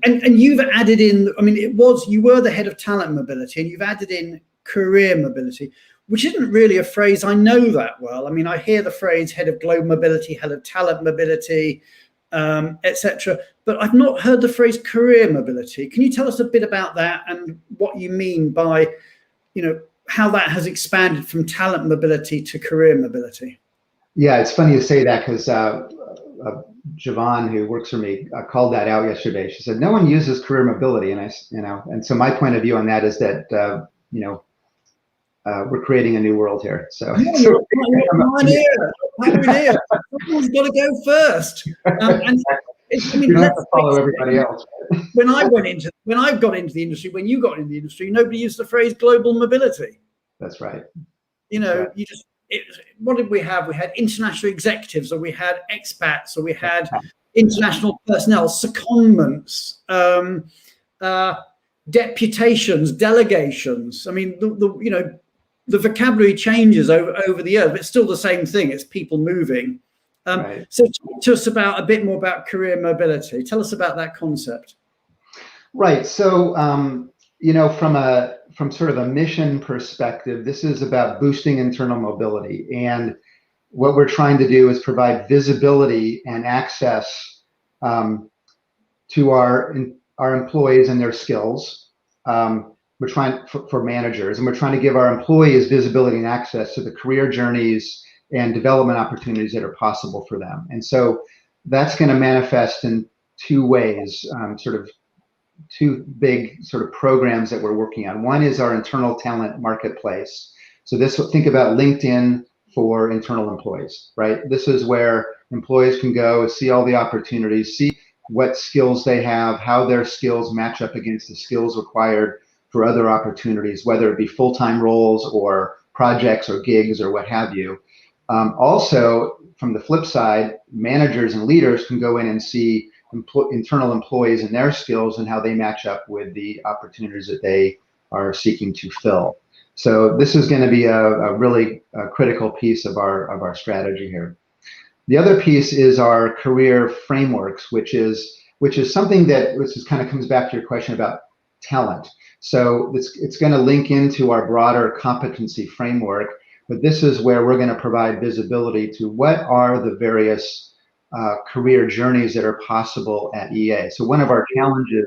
S1: And you've added in, I mean, you were the head of talent mobility, and you've added in career mobility, which isn't really a phrase I know that well. I mean, I hear the phrase head of global mobility, head of talent mobility, etc. But I've not heard the phrase career mobility. Can you tell us a bit about that and what you mean by, you know, how that has expanded from talent mobility to career mobility?
S5: Yeah, it's funny you say that, because Javon, who works for me, called that out yesterday. She said, no one uses career mobility. And so my point of view on that is that, we're creating a new world here. So,
S1: Someone's got to go first.
S5: You don't have to follow everybody else.
S1: When I got into the industry, when you got into the industry, nobody used the phrase global mobility.
S5: That's right.
S1: You know, what did we have? We had international executives, or we had expats, or we had international personnel, secondments, deputations, delegations. I mean, the vocabulary changes over the years, but it's still the same thing. It's people moving.
S5: Right.
S1: So talk to us a bit more about career mobility. Tell us about that concept.
S5: Right. So, from sort of a mission perspective, this is about boosting internal mobility. And what we're trying to do is provide visibility and access to our employees and their skills. We're trying for managers, and we're trying to give our employees visibility and access to the career journeys and development opportunities that are possible for them. And so that's going to manifest in two ways, sort of two big sort of programs that we're working on. One is our internal talent marketplace. So think about LinkedIn for internal employees, right? This is where employees can go see all the opportunities, see what skills they have, how their skills match up against the skills required for other opportunities, whether it be full-time roles or projects or gigs or what have you. Also, from the flip side, managers and leaders can go in and see internal employees and their skills and how they match up with the opportunities that they are seeking to fill. So this is going to be a really critical piece of our strategy here. The other piece is our career frameworks, which is something that kind of comes back to your question about talent. So it's going to link into our broader competency framework, but this is where we're going to provide visibility to what are the various career journeys that are possible at EA. So one of our challenges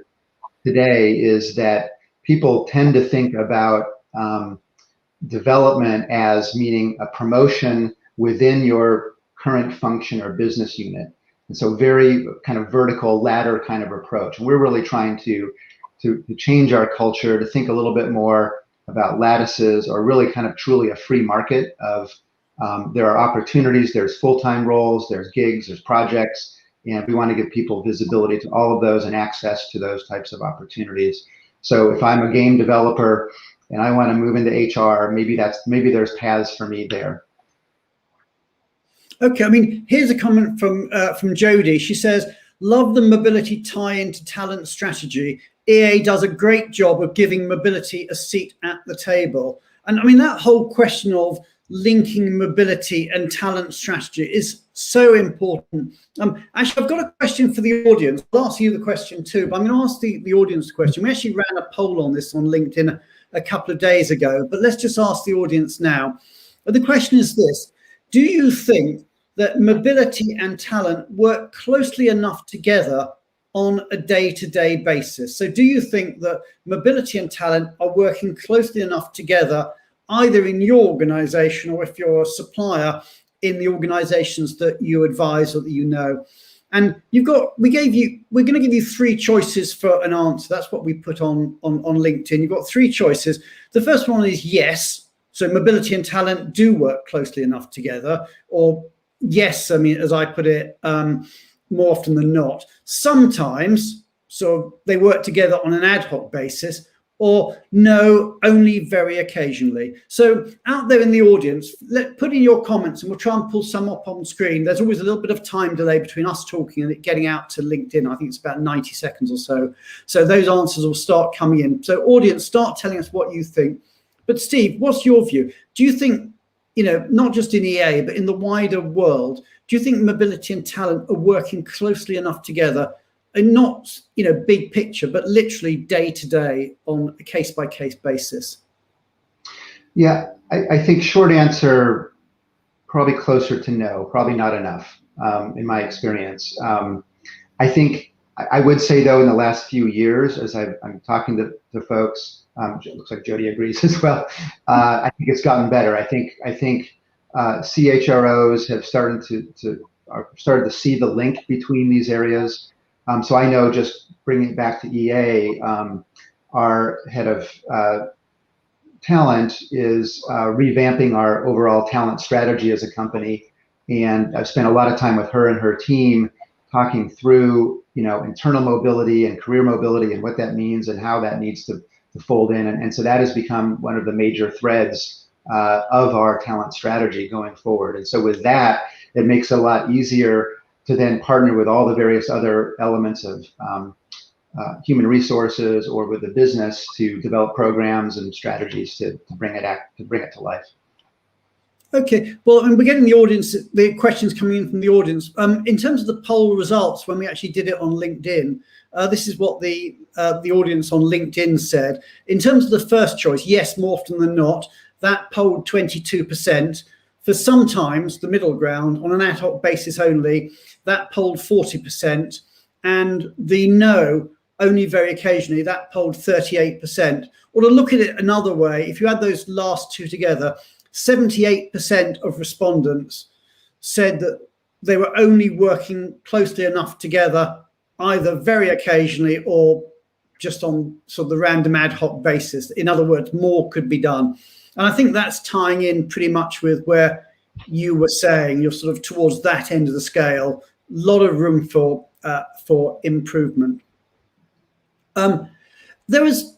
S5: today is that people tend to think about development as meaning a promotion within your current function or business unit. And so very kind of vertical ladder kind of approach. And we're really trying to change our culture to think a little bit more about lattices, or really kind of truly a free market of there are opportunities, there's full-time roles, there's gigs, there's projects, And we want to give people visibility to all of those and access to those types of opportunities. So if I'm a game developer and I want to move into HR, maybe there's paths for me there.
S1: Okay, I mean, here's a comment from Jodie. She says, love the mobility tie into talent strategy. EA does a great job of giving mobility a seat at the table. And I mean, that whole question of linking mobility and talent strategy is so important. Actually, I've got a question for the audience. I'll ask you the question too, but I'm going to ask the audience the question. We actually ran a poll on this on LinkedIn a couple of days ago, but let's just ask the audience now. The question is this: do you think that mobility and talent work closely enough together on a day-to-day basis? So do you think that mobility and talent are working closely enough together, either in your organization or if you're a supplier in the organizations that you advise or that you know? And we're going to give you three choices for an answer. That's what we put on LinkedIn. You've got three choices. The first one is yes. So mobility and talent do work closely enough together, or yes, I mean, as I put it, more often than not. Sometimes, so they work together on an ad hoc basis, or no, only very occasionally. So out there in the audience, put in your comments and we'll try and pull some up on screen. There's always a little bit of time delay between us talking and it getting out to LinkedIn. I think it's about 90 seconds or so. So those answers will start coming in. So audience, start telling us what you think. But Steve, what's your view? Do you think, not just in EA, but in the wider world, do you think mobility and talent are working closely enough together, and not, big picture, but literally day to day on a case by case basis?
S5: Yeah, I think short answer, probably closer to no, probably not enough, in my experience. I think I would say though, in the last few years, as I'm talking to folks, it looks like Jody agrees as well. I think it's gotten better. I think CHROs have started to see the link between these areas. So I know, just bringing it back to EA, our head of talent is revamping our overall talent strategy as a company, and I've spent a lot of time with her and her team talking through, internal mobility and career mobility and what that means and how that needs to fold in. And so that has become one of the major threads of our talent strategy going forward. And so with that, it makes it a lot easier to then partner with all the various other elements of human resources or with the business to develop programs and strategies to bring it to life.
S1: Okay, well, and we're getting the questions coming in from the audience. In terms of the poll results, when we actually did it on LinkedIn, this is what the audience on LinkedIn said. In terms of the first choice, yes, more often than not, that polled 22%. For sometimes, the middle ground, on an ad hoc basis only, that polled 40%. And the no, only very occasionally, that polled 38%. Or to look at it another way, if you add those last two together, 78% of respondents said that they were only working closely enough together, either very occasionally or just on sort of the random ad hoc basis. In other words, more could be done. And I think that's tying in pretty much with where you were saying, you're sort of towards that end of the scale, a lot of room for improvement. There was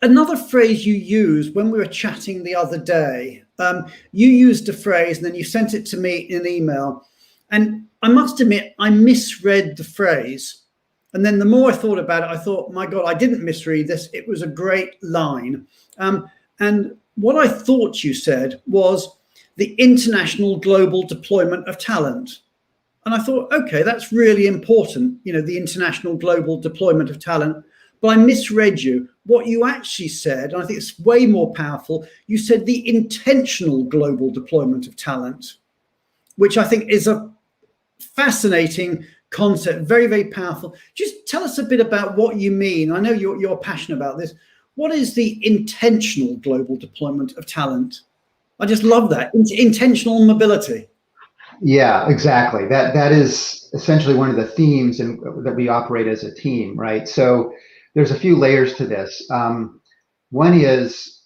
S1: another phrase you used when we were chatting the other day. You used a phrase and then you sent it to me in an email. And I must admit, I misread the phrase. And then the more I thought about it, I thought, my God, I didn't misread this. It was a great line. And what I thought you said was the international global deployment of talent. And I thought, okay, that's really important, the international global deployment of talent. But I misread you. What you actually said, and I think it's way more powerful, you said the intentional global deployment of talent, which I think is a fascinating concept, very, very powerful. Just tell us a bit about what you mean. I know you're passionate about this. What is the intentional global deployment of talent? I just love that. Intentional mobility.
S5: Yeah, exactly. That is essentially one of the themes that we operate as a team, right? So there's a few layers to this. One is,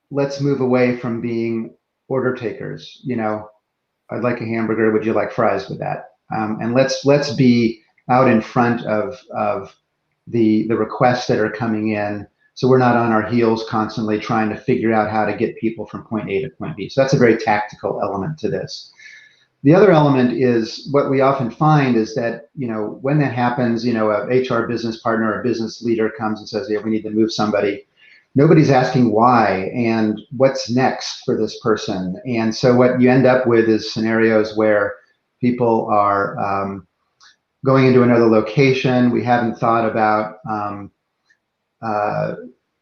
S5: let's move away from being order takers. I'd like a hamburger. Would you like fries with that? and let's be out in front of the requests that are coming in, so we're not on our heels constantly trying to figure out how to get people from point A to point B. So that's a very tactical element to this. The other element is what we often find is that, when that happens, a HR business partner or a business leader comes and says, yeah, we need to move somebody. Nobody's asking why and what's next for this person. And so what you end up with is scenarios where people are going into another location. We haven't thought about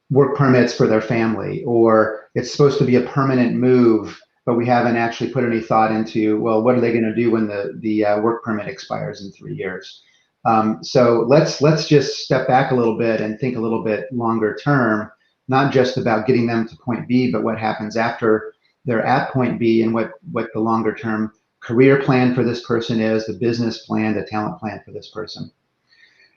S5: work permits for their family, or it's supposed to be a permanent move, but we haven't actually put any thought into, well, what are they going to do when the work permit expires in 3 years? So let's just step back a little bit and think a little bit longer term, not just about getting them to point B, but what happens after they're at point B and what the longer term career plan for this person is, the business plan, the talent plan for this person.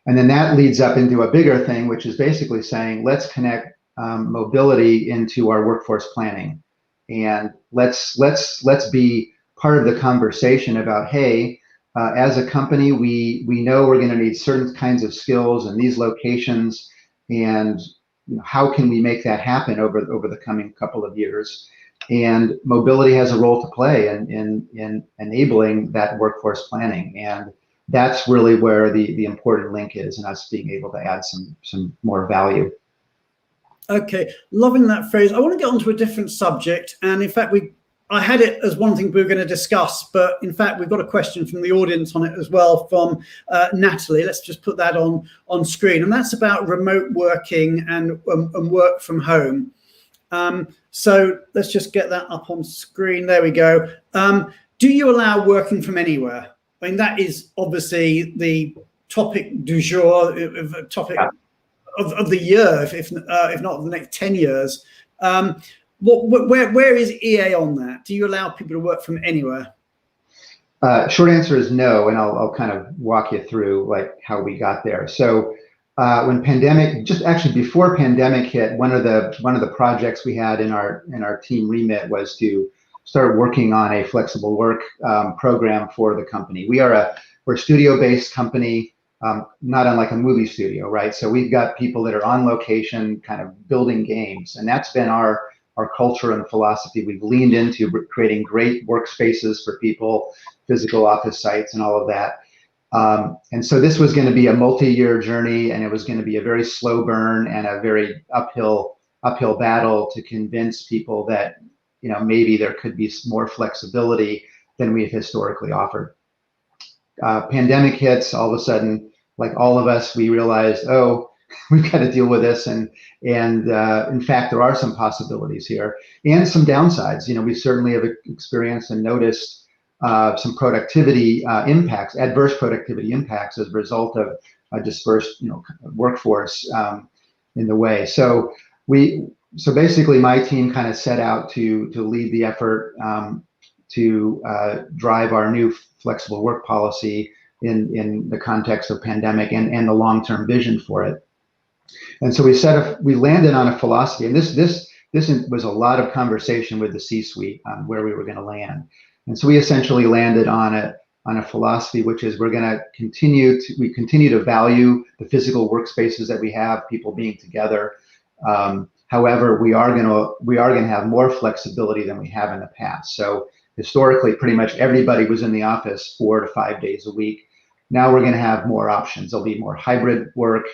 S5: And then that leads up into a bigger thing, which is basically saying, let's connect mobility into our workforce planning. And let's be part of the conversation about, hey, as a company, we know we're going to need certain kinds of skills in these locations, and how can we make that happen over the coming couple of years? And mobility has a role to play in enabling that workforce planning, and that's really where the important link is, and us being able to add some more value.
S1: Okay, loving that phrase. I want to get onto a different subject, and in fact, I had it as one thing we were going to discuss, but in fact, we've got a question from the audience on it as well from Natalie. Let's just put that on screen, and that's about remote working and work from home. So let's just get that up on screen. There we go. Do you allow working from anywhere? I mean, that is obviously the topic du jour, topic of the year, if not of the next 10 years. Where is EA on that? Do you allow people to work from anywhere?
S5: Short answer is no, and I'll kind of walk you through like how we got there. So when pandemic, just actually before pandemic hit, one of the projects we had in our team remit was to start working on a flexible work program for the company. We're a studio-based company, not unlike a movie studio, right? So we've got people that are on location, kind of building games, and that's been our culture and philosophy. We've leaned into creating great workspaces for people, physical office sites, and all of that. And so this was going to be a multi-year journey, and it was going to be a very slow burn and a very uphill battle to convince people that maybe there could be more flexibility than we've historically offered. Pandemic hits, all of a sudden, like all of us, we realized, oh, we've got to deal with this, and in fact, there are some possibilities here and some downsides. We certainly have experienced and noticed some productivity impacts, adverse productivity impacts as a result of a dispersed, workforce in the way. So basically, my team kind of set out to lead the effort to drive our new flexible work policy in the context of pandemic and the long-term vision for it. And so we landed on a philosophy, and this was a lot of conversation with the C-suite on where we were going to land. And so we essentially landed on a philosophy, which is we continue to value the physical workspaces that we have, people being together. However, we are going to have more flexibility than we have in the past. So historically, pretty much everybody was in the office 4 to 5 days a week. Now we're going to have more options. There'll be more hybrid work,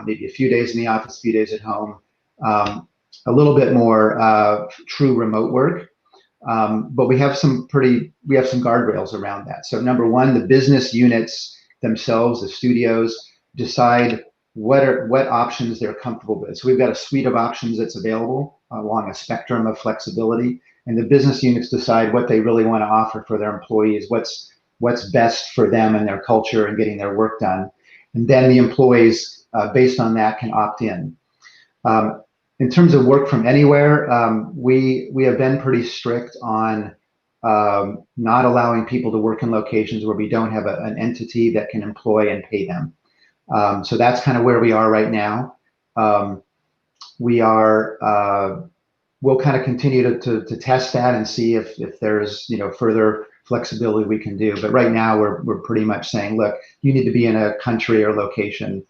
S5: maybe a few days in the office, a few days at home, a little bit more true remote work. But we have some guardrails around that. So number one, the business units themselves, the studios, decide what options they're comfortable with. So we've got a suite of options that's available along a spectrum of flexibility, and the business units decide what they really want to offer for their employees, what's best for them and their culture and getting their work done. And then the employees, based on that, can opt in. In terms of work from anywhere, we have been pretty strict on not allowing people to work in locations where we don't have an entity that can employ and pay them. So that's kind of where we are right now. We're we'll kind of continue to test that and see if there's further flexibility we can do. But right now we're pretty much saying, look, you need to be in a country or location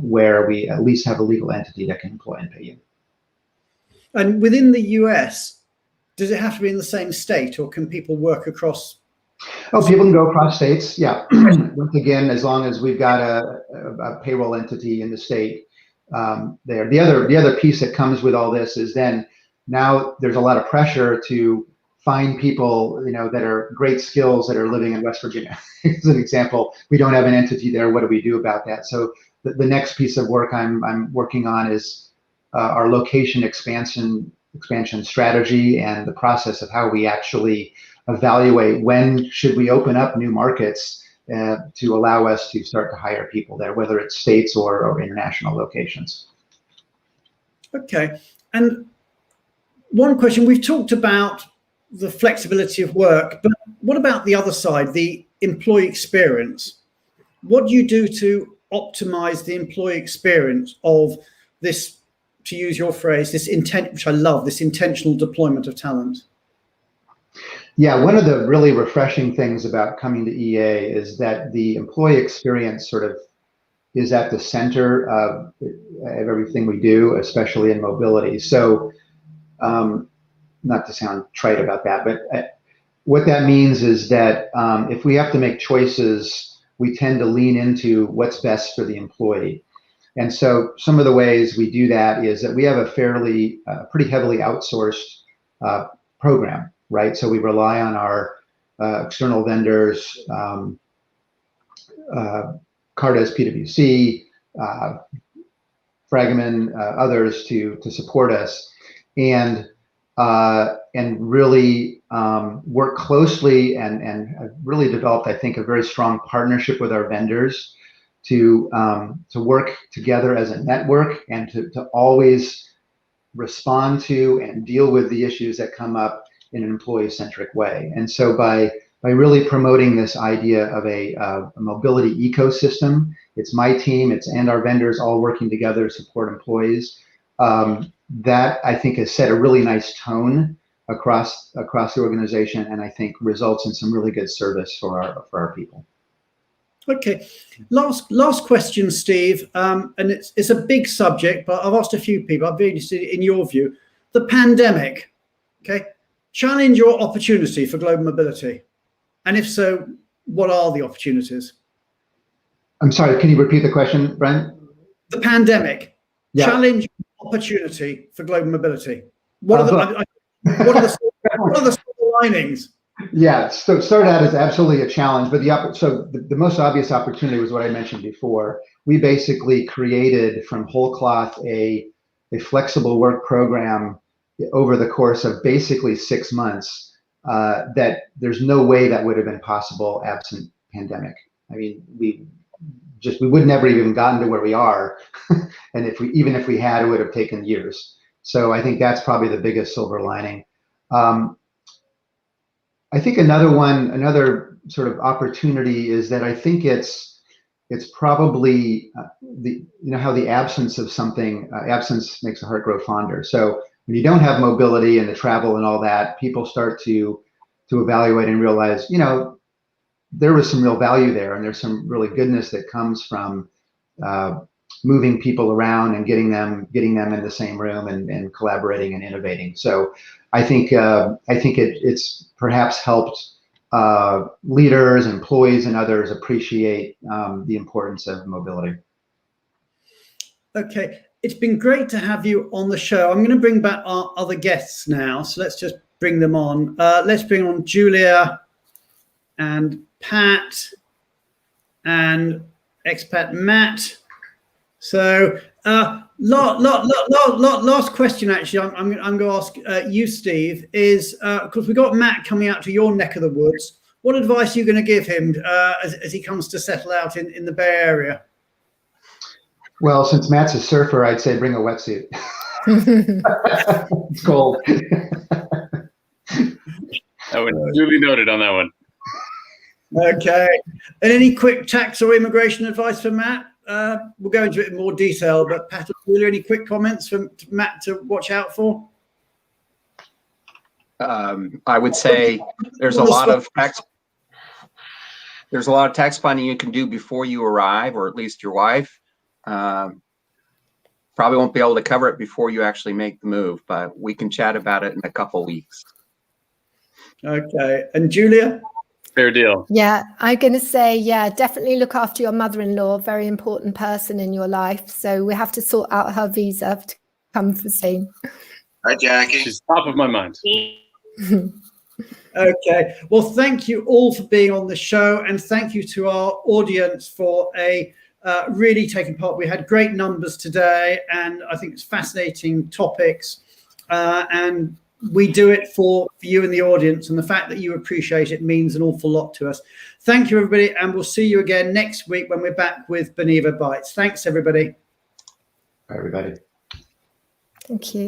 S5: where we at least have a legal entity that can employ and pay you.
S1: And within the US, does it have to be in the same state, or can people work across?
S5: Oh, people can go across states. Yeah. Once again, as long as we've got a payroll entity in the state there. The other piece that comes with all this is then now there's a lot of pressure to find people, that are great skills that are living in West Virginia. As an example, we don't have an entity there. What do we do about that? So the next piece of work I'm working on is our location expansion strategy and the process of how we actually evaluate when should we open up new markets to allow us to start to hire people there, whether it's states or international locations.
S1: Okay. And one question, we've talked about the flexibility of work, but what about the other side, the employee experience? What do you do to optimize the employee experience of this, to use your phrase, this intent, which I love, this intentional deployment of talent?
S5: Yeah, one of the really refreshing things about coming to EA is that the employee experience sort of is at the center of everything we do, especially in mobility. So, not to sound trite about that, but what that means is that if we have to make choices, we tend to lean into what's best for the employee. And so some of the ways we do that is that we have a pretty heavily outsourced program, right? So we rely on our external vendors, Cardes, PwC, Fragman, others to support us, and really work closely and really developed, I think, a very strong partnership with our vendors to work together as a network and to always respond to and deal with the issues that come up in an employee-centric way. And so by really promoting this idea of a mobility ecosystem, it's my team, and our vendors all working together to support employees. That I think has set a really nice tone across the organization, and I think results in some really good service for our people.
S1: Okay, last question, Steve, and it's a big subject, but I've asked a few people. I'm very interested in your view. The pandemic, okay, challenge or opportunity for global mobility, and if so, what are the opportunities? I'm
S5: sorry, can you repeat the question, Brent?
S1: The pandemic,
S5: yeah.
S1: Challenge, opportunity for global mobility. What are the silver linings?
S5: Yeah, so start out as absolutely a challenge, but the most obvious opportunity was what I mentioned before. We basically created from whole cloth a flexible work program over the course of basically 6 months that there's no way that would have been possible absent pandemic. I mean, we would never even gotten to where we are, and even if we had, it would have taken years. So I think that's probably the biggest silver lining. I think another sort of opportunity is that I think it's probably how the absence of something, absence makes the heart grow fonder. So when you don't have mobility and the travel and all that, people start to evaluate and realize, there was some real value there, and there's some really goodness that comes from moving people around and getting them in the same room and collaborating and innovating. So I think it's perhaps helped leaders, employees, and others appreciate the importance of mobility.
S1: Okay, it's been great to have you on the show. I'm going to bring back our other guests now, so let's just bring them on. Let's bring on Julia and Pat and expat Matt. So last question, actually, I'm going to ask you, Steve, is because we've got Matt coming out to your neck of the woods. What advice are you going to give him as he comes to settle out in the Bay Area?
S5: Well, since Matt's a surfer, I'd say bring a wetsuit. It's cold.
S2: That was duly noted on that one.
S1: Okay. And any quick tax or immigration advice for Matt? We'll go into it in more detail, but Pat or Julia, any quick comments from Matt to watch out for?
S4: I would say there's a lot of tax planning you can do before you arrive, or at least your wife. Probably won't be able to cover it before you actually make the move, but we can chat about it in a couple weeks.
S1: Okay. And Julia?
S2: Fair deal.
S3: Yeah, I'm going to say, yeah, definitely look after your mother-in-law, very important person in your life. So we have to sort out her visa to come for Spain.
S6: Hi, Jackie.
S2: She's top of my mind.
S1: Okay. Well, thank you all for being on the show, and thank you to our audience for really taking part. We had great numbers today, and I think it's fascinating topics. And we do it for you in the audience, and the fact that you appreciate it means an awful lot to us. Thank you, everybody, and we'll see you again next week when we're back with Beneva Bites. Thanks, everybody.
S5: Bye, everybody.
S3: Thank you.